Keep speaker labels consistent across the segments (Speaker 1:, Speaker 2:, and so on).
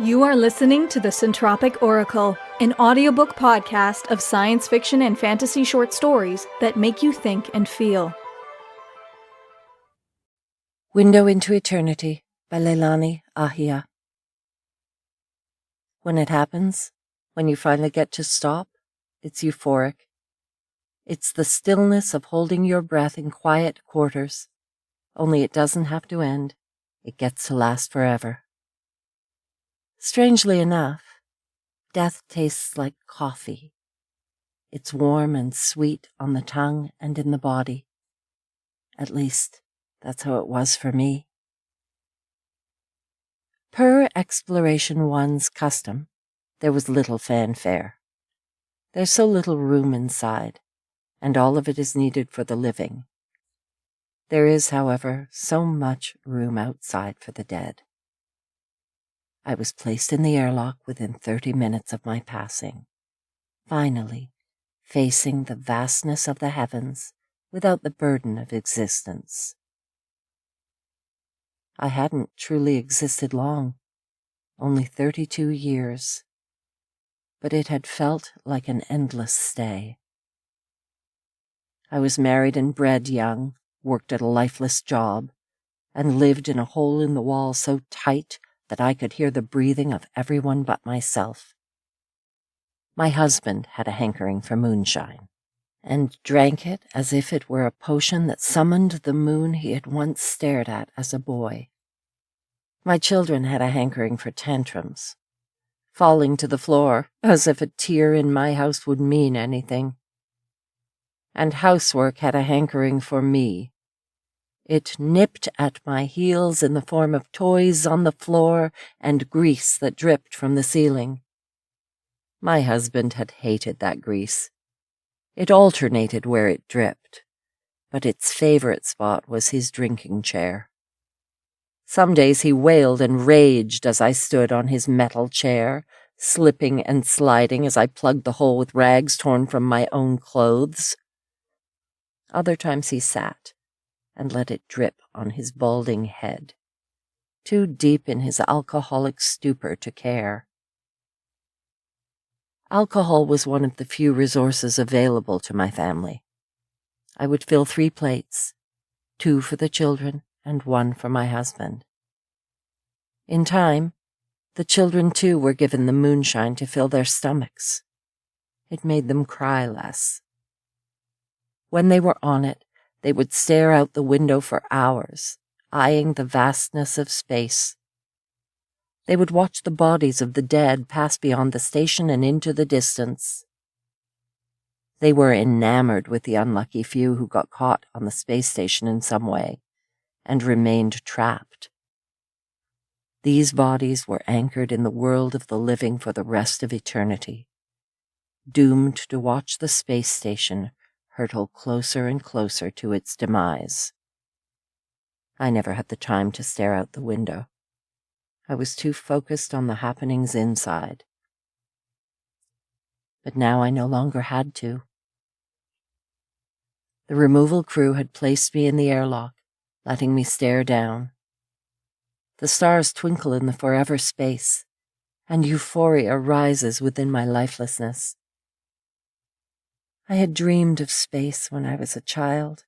Speaker 1: You are listening to the Centropic Oracle, an audiobook podcast of science fiction and fantasy short stories that make you think and feel.
Speaker 2: Window into Eternity by Leilani Ahia. When it happens, when you finally get to stop, it's euphoric. It's the stillness of holding your breath in quiet quarters, only it doesn't have to end. It gets to last forever. Strangely enough, death tastes like coffee. It's warm and sweet on the tongue and in the body. At least, that's how it was for me. Per Exploration 1's custom, there was little fanfare. There's so little room inside, and all of it is needed for the living. There is, however, so much room outside for the dead. I was placed in the airlock within 30 minutes of my passing, finally facing the vastness of the heavens without the burden of existence. I hadn't truly existed long, only 32 years, but it had felt like an endless stay. I was married and bred young, worked at a lifeless job, and lived in a hole in the wall so tight that I could hear the breathing of everyone but myself. My husband had a hankering for moonshine, and drank it as if it were a potion that summoned the moon he had once stared at as a boy. My children had a hankering for tantrums, falling to the floor as if a tear in my house would mean anything. And housework had a hankering for me. It nipped at my heels in the form of toys on the floor and grease that dripped from the ceiling. My husband had hated that grease. It alternated where it dripped, but its favorite spot was his drinking chair. Some days he wailed and raged as I stood on his metal chair, slipping and sliding as I plugged the hole with rags torn from my own clothes. Other times he sat and let it drip on his balding head, too deep in his alcoholic stupor to care. Alcohol was one of the few resources available to my family. I would fill 3 plates, 2 for the children and 1 for my husband. In time, the children too were given the moonshine to fill their stomachs. It made them cry less. When they were on it, they would stare out the window for hours, eyeing the vastness of space. They would watch the bodies of the dead pass beyond the station and into the distance. They were enamored with the unlucky few who got caught on the space station in some way and remained trapped. These bodies were anchored in the world of the living for the rest of eternity, doomed to watch the space station hurtle closer and closer to its demise. I never had the time to stare out the window. I was too focused on the happenings inside. But now I no longer had to. The removal crew had placed me in the airlock, letting me stare down. The stars twinkle in the forever space, and euphoria rises within my lifelessness. I had dreamed of space when I was a child.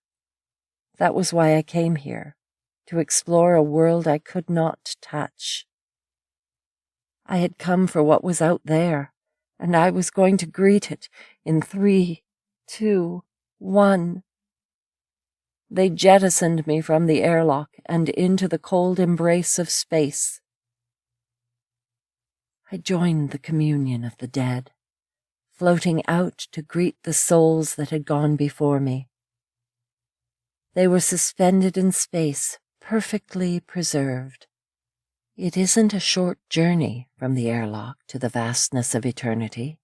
Speaker 2: That was why I came here, to explore a world I could not touch. I had come for what was out there, and I was going to greet it in 3, 2, 1. They jettisoned me from the airlock and into the cold embrace of space. I joined the communion of the dead, floating out to greet the souls that had gone before me. They were suspended in space, perfectly preserved. It isn't a short journey from the airlock to the vastness of eternity,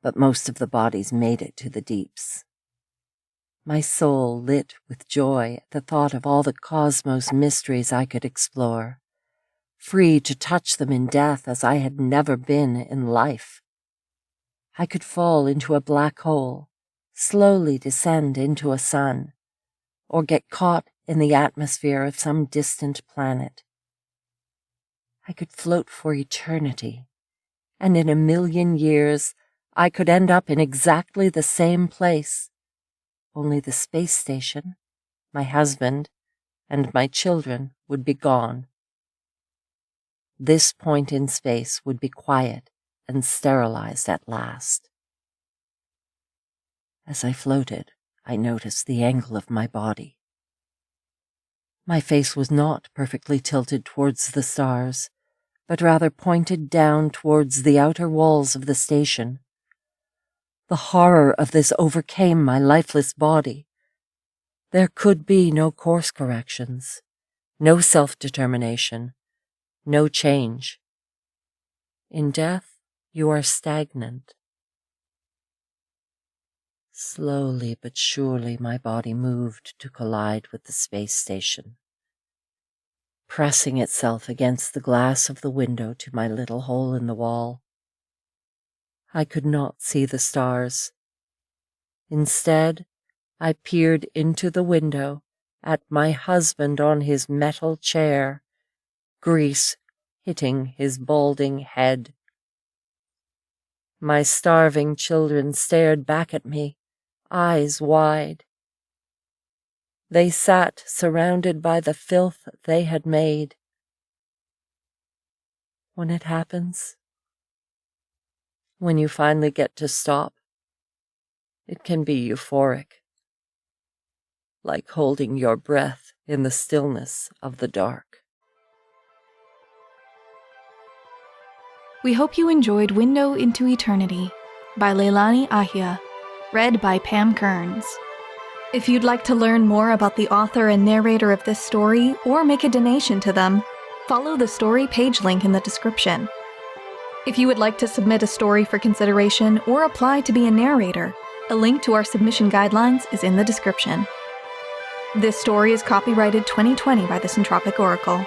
Speaker 2: but most of the bodies made it to the deeps. My soul lit with joy at the thought of all the cosmos mysteries I could explore, free to touch them in death as I had never been in life. I could fall into a black hole, slowly descend into a sun, or get caught in the atmosphere of some distant planet. I could float for eternity, and in 1,000,000 years I could end up in exactly the same place, only the space station, my husband, and my children would be gone. This point in space would be quiet and sterilized at last. As I floated, I noticed the angle of my body. My face was not perfectly tilted towards the stars, but rather pointed down towards the outer walls of the station. The horror of this overcame my lifeless body. There could be no course corrections, no self-determination, no change. In death, you are stagnant. Slowly but surely my body moved to collide with the space station, pressing itself against the glass of the window to my little hole in the wall. I could not see the stars. Instead, I peered into the window at my husband on his metal chair, grease hitting his balding head. My starving children stared back at me, eyes wide. They sat surrounded by the filth they had made. When it happens, when you finally get to stop, it can be euphoric, like holding your breath in the stillness of the dark.
Speaker 1: We hope you enjoyed Window into Eternity by Leilani Ahia, read by Pam Kearns. If you'd like to learn more about the author and narrator of this story or make a donation to them, follow the story page link in the description. If you would like to submit a story for consideration or apply to be a narrator, a link to our submission guidelines is in the description. This story is copyrighted 2020 by the Centropic Oracle.